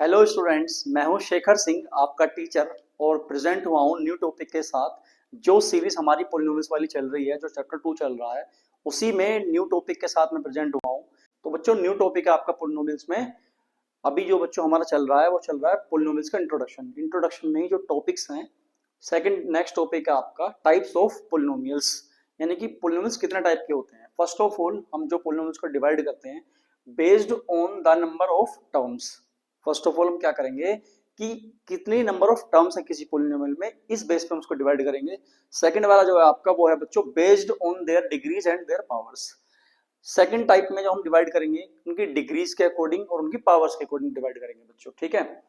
Hello students, मैं हूं शेखर सिंह, आपका टीचर, और प्रेजेंट हुआ हूं न्यू टॉपिक के साथ। जो सीरीज हमारी पॉलिनोमियल्स वाली चल रही है, जो चैप्टर 2 चल रहा है, उसी में न्यू टॉपिक के साथ मैं प्रेजेंट हुआ हूं। तो बच्चों, न्यू टॉपिक है आपका पॉलिनोमियल्स में। अभी जो बच्चों हमारा चल रहा है वो चल रहा है पॉलिनोमियल्स का इंट्रोडक्शन। इंट्रोडक्शन में ही जो टॉपिक्स हैं, सेकंड नेक्स्ट टॉपिक है आपका टाइप्स ऑफ पॉलिनोमियल्स, यानी कि पॉलिनोमियल्स कितने टाइप के होते हैं। फर्स्ट ऑफ ऑल, हम जो पॉलिनोमियल्स को डिवाइड करते हैं based on the number of terms. First of all हम क्या करेंगे कि कितनी नंबर ऑफ टर्म्स है किसी पॉलिनोमियल में, इस बेस पे हम उसको डिवाइड करेंगे। सेकंड वाला जो है आपका वो है बच्चों based on their degrees and there powers. Second type में जो हम डिवाइड करेंगे उनकी डिग्रीज के अकॉर्डिंग और उनकी पावर्स के अकॉर्डिंग डिवाइड करेंगे बच्चों, ठीक है।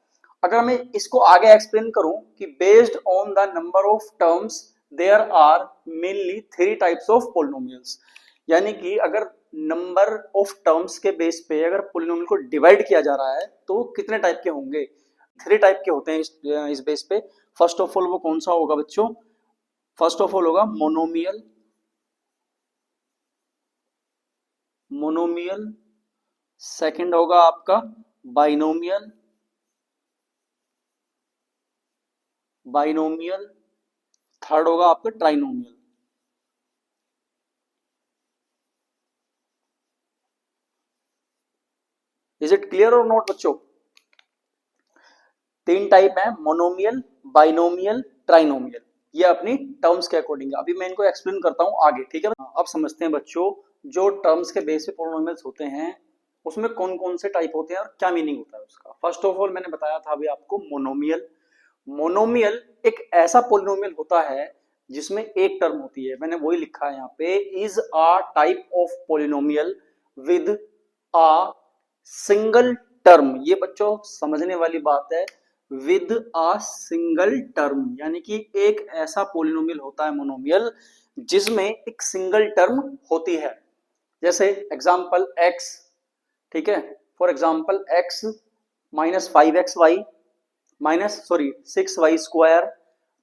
अगर मैं इसको आगे एक्सप्लेन करूं कि based on the number of terms there are mainly three types of polynomials, यानी कि अगर नंबर ऑफ टर्म्स के बेस पे अगर पॉलिनोमियल को डिवाइड किया जा रहा है तो कितने टाइप के होंगे। थ्री टाइप के होते हैं इस बेस पे। फर्स्ट ऑफ ऑल वो कौन सा होगा बच्चों? फर्स्ट ऑफ ऑल होगा मोनोमियल। मोनोमियल। सेकंड होगा आपका बाइनोमियल। बाइनोमियल। थर्ड होगा आपका ट्राइनोमियल। इज इट क्लियर और नॉट बच्चों? तीन टाइप है, मोनोमियल, बाइनोमियल, ट्राइनोमियल। ये अपनी टर्म्स के अकॉर्डिंग है। अभी मैं इनको एक्सप्लेन करता हूं आगे, ठीक है। अब समझते हैं बच्चों, जो टर्म्स के बेस पे पॉलिनोमियल्स होते हैं उसमें कौन कौन से टाइप होते हैं और क्या मीनिंग होता है उसका। फर्स्ट ऑफ ऑल मैंने बताया था अभी आपको मोनोमियल। मोनोमियल एक ऐसा पॉलिनोमियल होता है जिसमें एक टर्म होती है। मैंने वही लिखा है यहाँ पे, is a type of polynomial with a single term. ये बच्चों समझने वाली बात है, विद अ सिंगल टर्म, यानी कि एक ऐसा पॉलिनोमियल होता है मोनोमियल जिसमें एक सिंगल टर्म होती है। जैसे एग्जांपल x, ठीक है। For example x minus 5xy minus 6y²।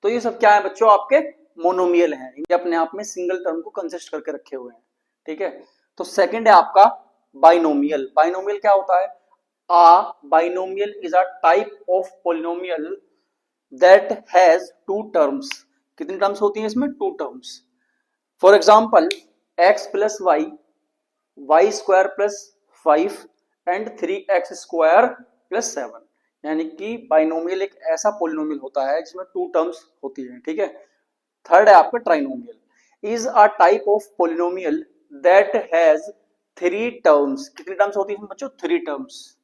तो ये सब क्या है बच्चों? आपके मोनोमियल हैं। ये अपने आप में सिंगल टर्म को कंसिस्ट करके रखे हुए हैं, ठीक है। तो सेकंड है आपका बाइनोमियल। बाइनोमियल क्या होता है? A binomial is a type of polynomial that has two terms. कितनी टर्म्स होती हैं इसमें? Two terms. For example x plus Y, Y square plus 5 and 3x² plus 7, यानी कि बाइनोमियल एक ऐसा पॉलिनोमियल होता है जिसमें टू टर्म्स होती है, ठीक है। थर्ड है आपका trinomial. Is a type of polynomial that has three terms. कितनी टर्म्स होती है बच्चों? Three terms.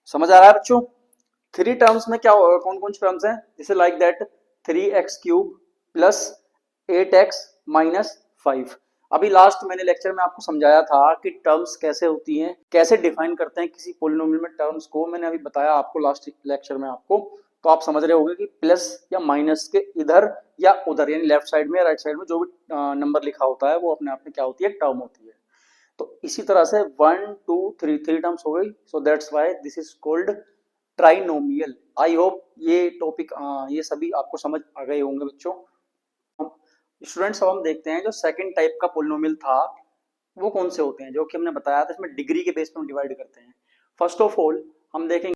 समझ आ रहा है बच्चों? थ्री टर्म्स में क्या कौन कौन सी टर्म्स हैं? जैसे like that 3x³ plus 8x minus 5। अभी लास्ट मैंने लेक्चर में आपको समझाया था कि टर्म्स कैसे होती हैं, कैसे डिफाइन करते हैं किसी पॉलिनोमियल में टर्म्स को। मैंने अभी बताया आपको लास्ट लेक्चर में आपको, तो आप समझ रहे होंगे कि प्लस या माइनस के इधर या उधर, यानी लेफ्ट साइड में या राइट साइड में जो भी नंबर लिखा होता है वो अपने आप में क्या होती है? टर्म होती है। तो इसी तरह से 1 2 3 थ्री टर्म्स हो गई। So that's why this is called trinomial. I hope ये टॉपिक ये सभी आपको समझ आ गए होंगे बच्चों। स्टूडेंट्स, अब हम देखते हैं जो सेकंड टाइप का पॉलिनोमियल था वो कौन से होते हैं, जो कि हमने बताया था इसमें डिग्री के बेस पे हम डिवाइड करते हैं। फर्स्ट ऑफ ऑल हम देखेंगे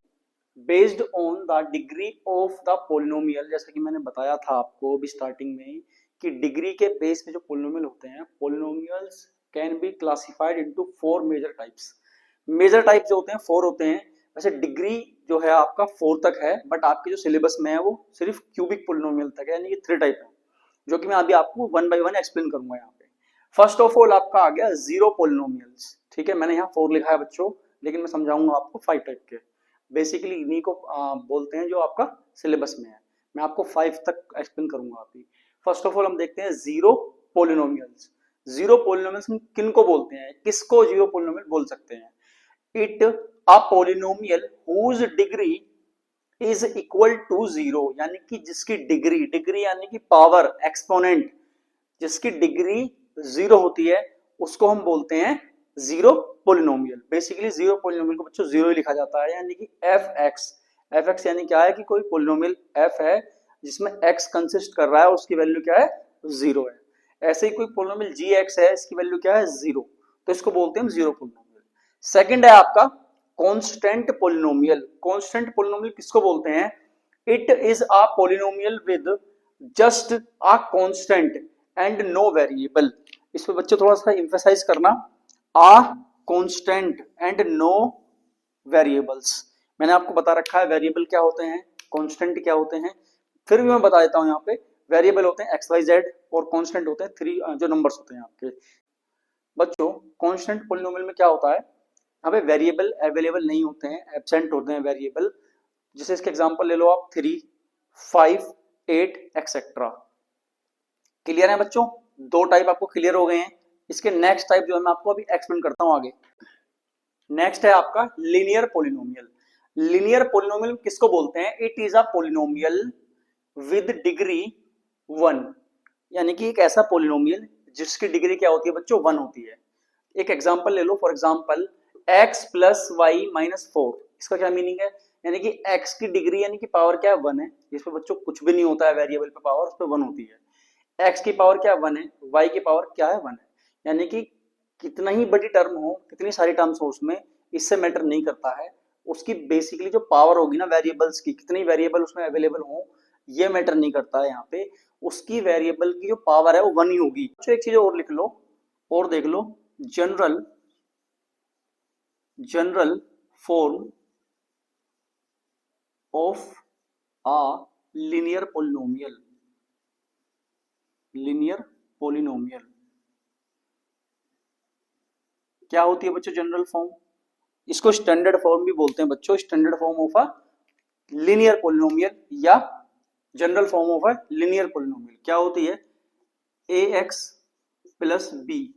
based on the degree of the polynomial. जैसा कि मैंने बताया था आपको अभी स्टार्टिंग में कि डिग्री के बेस पे जो पॉलिनोमियल होते हैं, polynomials can be classified into four major types. Major type जो होते हैं फोर होते हैं। वैसे डिग्री जो है आपका 4 तक है, बट आपके जो सिलेबस में है वो सिर्फ क्यूबिक पॉलिनोमियल तक है, यानी कि 3 टाइप है, जो कि मैं अभी आपको वन बाय वन एक्सप्लेन करूंगा यहाँ पे। फर्स्ट ऑफ ऑल आपका आ गया जीरो पॉलिनोमियल्स, ठीक है। मैंने यहाँ 4 लिखा है बच्चों, लेकिन मैं समझाऊंगा आपको 5 टाइप के। बेसिकली इन्हीं को बोलते हैं जो आपका सिलेबस में है। मैं आपको 5 तक एक्सप्लेन करूंगा अभी। फर्स्ट ऑफ ऑल हम देखते हैं जीरो पॉलिनोमियल्स। जीरो पॉलिनोमियल्स हम किन को बोलते हैं, किसको जीरो पॉलिनोमियल बोल सकते हैं? It a polynomial whose degree is equal to 0, यानी कि जिसकी डिग्री, डिग्री यानी कि पावर, एक्सपोनेंट, जिसकी डिग्री 0 होती है उसको हम बोलते हैं zero polynomial. Basically zero polynomial को बच्चों जीरो ही लिखा जाता है, यानी कि fx। fx यानी क्या है कि कोई पॉलिनोमियल f है जिसमें x कंसिस्ट कर रहा है, उसकी वैल्यू क्या है? 0 है। ऐसे ही कोई पॉलिनोमियल gx है, इसकी वैल्यू क्या है? 0, तो इसको बोलते हैं हम जीरो पॉलिनोमियल। सेकंड है आपका कांस्टेंट पोलिनोमियल। कांस्टेंट पोलिनोमियल किसको बोलते हैं? It is a polynomial with just a constant and no variable. इस पे बच्चे थोड़ा सा एम्फेसाइज करना, a constant and no variables. मैंने आपको बता रखा है वेरिएबल क्या होते हैं, कांस्टेंट क्या होते हैं, फिर भी मैं बता देता हूं। यहाँ पे वेरिएबल होते हैं एक्स वाई जेड और कांस्टेंट होते हैं थ्री जो नंबर्स होते हैं आपके। बच्चों कांस्टेंट पोलिनोमियल में क्या होता है, यहाँ पे वेरिएबल अवेलेबल नहीं होते हैं, एब्सेंट होते हैं वेरिएबल। जैसे इसके एग्जांपल ले लो आप 3, 5, 8 एक्सेट्रा। क्लियर है बच्चों? दो टाइप आपको क्लियर हो गए हैं। इसके नेक्स्ट टाइप जो है मैं आपको अभी एक्सप्लेन करता हूं आगे। नेक्स्ट है आपका लीनियर पोलिनोमियल। लीनियर पोलिनोमियल किसको बोलते हैं? It is a polynomial with degree 1, यानी कि एक ऐसा पोलिनोमियल जिसकी डिग्री क्या होती है बच्चों? 1 होती है। एक एग्जांपल ले लो, for example x plus y minus 4। इसका क्या मीनिंग है? यानी कि x की डिग्री यानी कि पावर क्या है? 1 है। जिसपे बच्चों कुछ भी नहीं होता है वेरिएबल पे पावर, उस पे 1 होती है। x की पावर क्या है? 1 है। y की पावर क्या है? 1 है। यानी कि कितना ही बड़ी टर्म हो, कितनी सारी टर्म्स हो उसमें, इससे मैटर नहीं करता है। उसकी बेसिकली जो पावर होगी ना वेरिएबल्स की, कितनी वेरिएबल उसमें अवेलेबल हो, ये मैटर नहीं करता है। यहाँ पे उसकी वेरिएबल की जो पावर है वो 1 ही होगी। तो एक चीज और लिख लो और देख लो, general form of a linear polynomial. Linear polynomial क्या होती है बच्चों? General form. इसको स्टैंडर्ड फॉर्म भी बोलते हैं बच्चों, standard form of a linear polynomial या general form of a linear polynomial क्या होती है? A x plus b,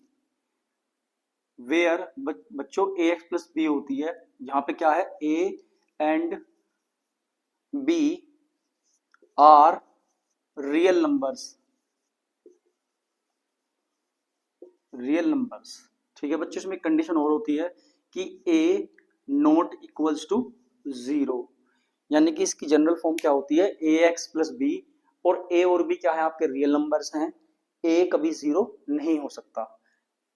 where बच्चों ए एक्स प्लस बी होती है। यहाँ पे क्या है? A and B are real numbers, real numbers. ठीक है बच्चों, इसमें कंडीशन और होती है कि ए नॉट इक्वल्स टू 0, यानी कि इसकी जनरल फॉर्म क्या होती है? ए एक्स प्लस बी, और ए और बी क्या है? आपके रियल नंबर्स हैं। ए कभी 0 नहीं हो सकता।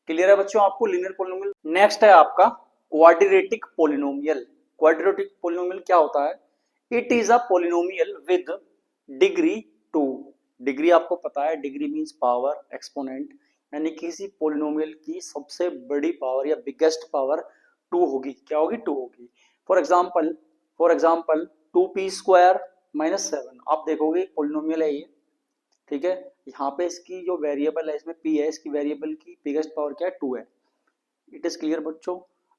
क्लियर है बच्चों आपको लीनियर पोलिनोमियल? नेक्स्ट है आपका क्वाड्रेटिक पोलिनोमियल। क्वाड्रेटिक पोलिनोमियल क्या होता है? It is a polynomial with degree 2। Degree आपको पता है, डिग्री मींस पावर, एक्सपोनेंट, यानी किसी पोलिनोमियल की सबसे बड़ी पावर या बिगेस्ट पावर 2 होगी। क्या होगी? 2 होगी। For example 2p square minus 7। आप देखोगे पोलिनोमियल है ये, ठीक है। यहाँ पे इसकी जो वेरिएबल है, इसमें p है, इसकी वेरिएबल की बिगेस्ट पावर क्या है? 2 है। इट इज क्लियर बच्चों?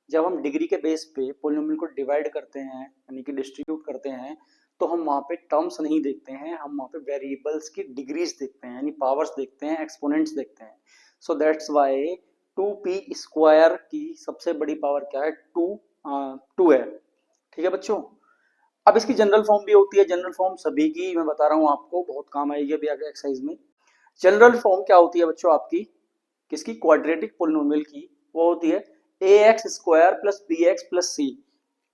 जब हम डिग्री के बेस पे पोलिनोमियल को डिवाइड करते हैं यानी कि डिस्ट्रीब्यूट करते हैं, तो हम वहाँ पे टर्म्स नहीं देखते हैं, हम वहाँ पे वेरिएबल्स की डिग्रीज देखते हैं, यानी पावर्स देखते हैं, एक्सपोनेंट्स देखते हैं। So that's why 2p square की सबसे बड़ी पावर क्या है? 2 है। ठीक है बच्चों? अब इसकी जनरल फॉर्म भी होती है। जनरल फॉर्म सभी की मैं बता रहा हूँ आपको, बहुत काम आएगी अभी आगे एक्सरसाइज में। जनरल फॉर्म क्या होती है बच्चों आपकी? किसकी? क्वाड्रेटिक पोलिनोमियल की। वो होती है a x square plus b x plus c.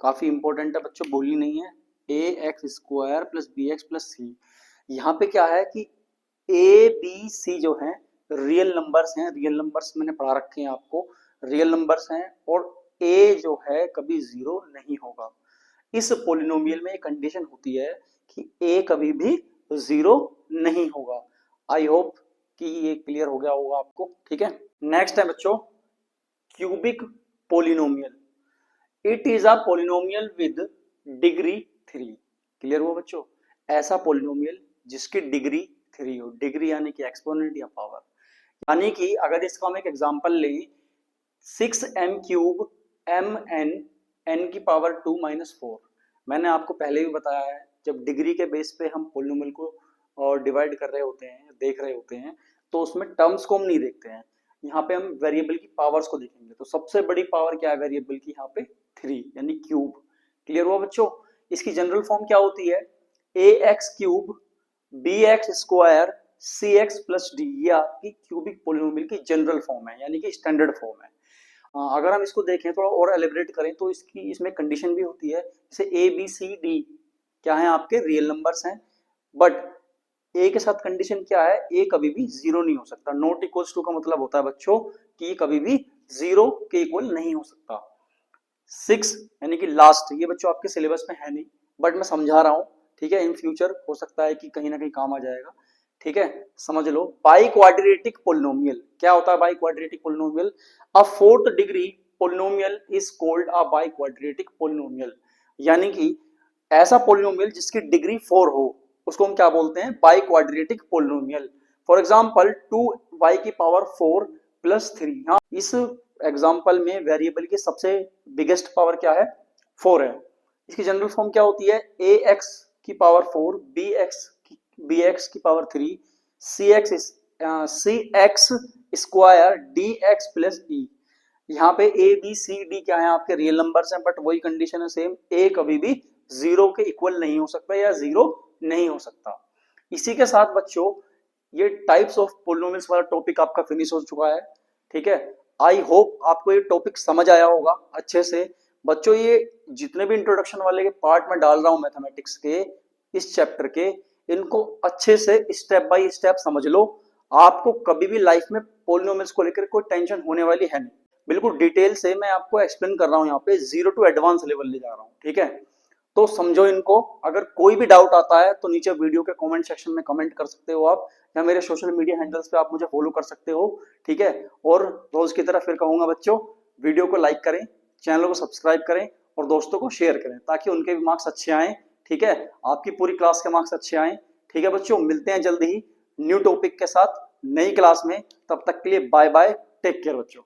काफी इंपॉर्टेंट है बच्चों, बोलनी नहीं है। A x square plus b x plus c. यहाँ पे क्या है कि ए बी सी जो है रियल नंबर्स हैं। रियल नंबर्स मैंने पढ़ा रखे हैं आपको, रियल नंबर्स हैं, और ए जो है कभी 0 नहीं होगा। इस पोलिनोमियल में एक कंडीशन होती है कि ए कभी भी 0 नहीं होगा। आई होप कि ये क्लियर हो गया होगा आपको। ठीक है, नेक्स्ट है बच्चों cubic polynomial. It is a polynomial with degree 3। Clear हुआ बच्चों? ऐसा पोलिनोमियल जिसकी डिग्री 3 हो। डिग्री यानी कि एक्सपोनेंट या पावर। यानी कि अगर इसका हम एक एग्जांपल लें, 6m cube m n n की पावर 2 माइनस 4। मैंने आपको पहले भी बताया है, जब डिग्री के बेस पे हम पोलिनोमियल को डिवाइड कर रहे होते हैं, देख रहे होते हैं, तो उसमें टर्म्स को हम नहीं देखते हैं। यहाँ पे हम वेरिएबल की पावर्स को देखेंगे। तो सबसे बड़ी पावर क्या है वेरिएबल की? यहाँ पे 3 यानी क्यूब। क्लियर हुआ बच्चों? इसकी जनरल फॉर्म क्या होती है? A x cube b x square c x plus d. ये आपकी क्यूबिक पोलिनोमियल की जनरल फॉर्म है, यानी कि स्टैंडर्ड फॉर्म है। अगर हम इसको देखें, थोड़ा और एलिब्रेट करें, तो इसकी इसमें कंडीशन भी होती है। जैसे ए बी सी डी क्या है? आपके रियल नंबर्स हैं, बट ए के साथ कंडीशन क्या है? ए कभी भी 0 नहीं हो सकता। नॉट इक्वल्स टू का मतलब होता है बच्चों कि ये कभी भी 0 के इक्वल नहीं हो सकता। 6 यानी कि लास्ट, ये बच्चों आपके सिलेबस में है नहीं, बट मैं समझा रहा हूँ, ठीक है, इन फ्यूचर हो सकता है कि कहीं ना कहीं काम आ जाएगा, ठीक है, समझ लो। बाई क्वाड्रेटिक पोलिनोमियल क्या होता है? By quadratic polynomial, a fourth degree polynomial is called a by quadratic polynomial, यानी कि ऐसा पोलिनोमियल जिसकी डिग्री 4 हो उसको हम क्या बोलते हैं? By quadratic polynomial. For example 2y की पावर 4 प्लस 3, हाँ, इस एग्जाम्पल में वेरिएबल की सबसे बिगेस्ट पावर क्या है? 4 है। इसकी जनरल फॉर्म क्या होती है? ax की पावर 4, bx की power 3, cx square dx plus e। यहाँ पे ए बी सी डी क्या है? आपके रियल नंबर्स हैं, बट वही कंडीशन है सेम, ए कभी भी 0 के इक्वल नहीं हो सकता या 0 नहीं हो सकता। इसी के साथ बच्चों ये टाइप्स ऑफ पोलिनोमियल्स वाला टॉपिक आपका फिनिश हो चुका है, ठीक है। आई होप आपको ये टॉपिक समझ आया होगा अच्छे से। बच्चों ये जितने भी इंट्रोडक्शन वाले के पार्ट में डाल रहा हूं मैथमेटिक्स के इस चैप्टर के, इनको अच्छे से स्टेप बाय स्टेप समझ लो। आपको कभी भी लाइफ में पोलिनोमियल्स को लेकर कोई टेंशन होने वाली है नहीं, बिल्कुल डिटेल से मैं आपको एक्सप्लेन कर रहा हूं, यहाँ पे 0 टू एडवांस लेवल ले जा रहा हूँ, ठीक है। तो समझो इनको। अगर कोई भी डाउट आता है तो नीचे वीडियो के कमेंट सेक्शन में कमेंट कर सकते हो आप, या मेरे सोशल मीडिया हैंडल्स पे आप मुझे फॉलो कर सकते हो, ठीक है। और रोज की तरह फिर कहूंगा बच्चों, वीडियो को लाइक करें, चैनल को सब्सक्राइब करें और दोस्तों को शेयर करें ताकि उनके भी मार्क्स अच्छे आए, ठीक है, आपकी पूरी क्लास के मार्क्स अच्छे आए, ठीक है बच्चों। मिलते हैं जल्दी ही न्यू टॉपिक के साथ नई क्लास में, तब तक के लिए बाय बाय, टेक केयर बच्चों।